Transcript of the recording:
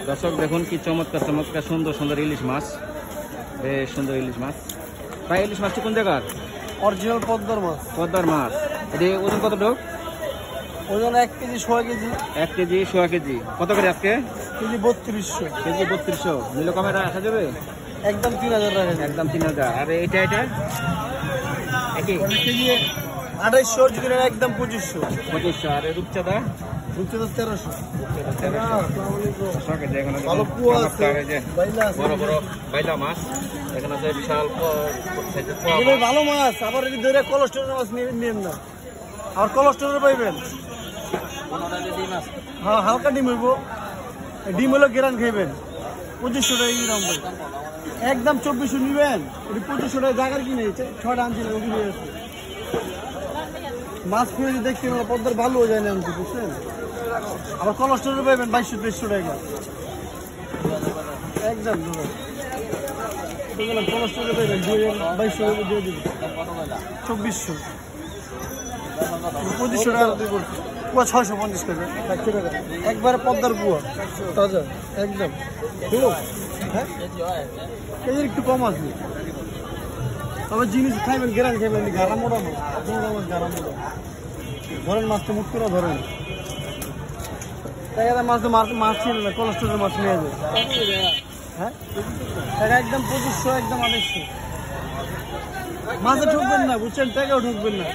দর্শক দেখুন কি চমৎকার চমৎকার সুন্দর সুন্দর ইলিশ মাছ, বেশ সুন্দর ইলিশ মাছ। ভাই ইলিশ মাছটি কোন জায়গার? অরিজিনাল পদ্মার মাছ। পদ্মার মাছ। এটি ওজন কতটুক? ওজন 1 কেজি 1.5 কেজি। 1 KG 1.5 KG. কত করে আজকে? কেজি 3200। কেজি 3200। নিলে কমে আসা যাবে? একদম 3000 টাকা। একদম 3000। আর এটা একই কেজি 2800, অরিজিনাল একদম 2500। 2500। আর রূপচাঁদা? রূপচাঁদা 1300। ভালো কুয়া আছে, বাইলা আছে, বড় বড় বাইলা মাছ এখানে আছে, বিশাল ভালো মাছ। আবার যদি ধরে কোলেস্টোরের মাছ নিবেন না, আর কোলেস্টোরের পাইবেন। হ্যাঁ, হালকা ডিম হইব। ডিম হলে গেরান খাইবেন। 2500 টাকা কেজি দাম পড়বে। একদম 2400 নিবেন। ওটি 2500 টাকা জায়গার কিনে 6টা আনছিলেন, ওটি নিয়ে আসছে। মাছ কিনে দেখতে পদ্মার ভালো হয়ে যায় না, আনছি বুঝছেন। আবার কোলেস্টোরের পাইবেন 2200-2300 টাকা একদম। কোলেস্টোরের পাইবেন 2200 টাকা দিয়ে দিবেন। 2400, 2500 টাকা করছে। কুয়া 650 টাকা, 100 টাকা একবারে পদ্মার কুয়া তাজা একদম। হ্যাঁ, কেজির একটু কম আছে। তবে জিনিস খাইবেন, গেরান খাইবেন। গাড়া মোড়া মাছ, গাড়া মোড়া ধরেন, মাছটা মুখ করে ধরেন। মাছ মাছ ছিল না, কোলেস্টোরের মাছ নিয়ে যাবে। হ্যাঁ, টাকা একদম 2500, একদম 2800। মাছে ঢুকবেন না বুঝছেন, টাকাও ঢুকবেন না।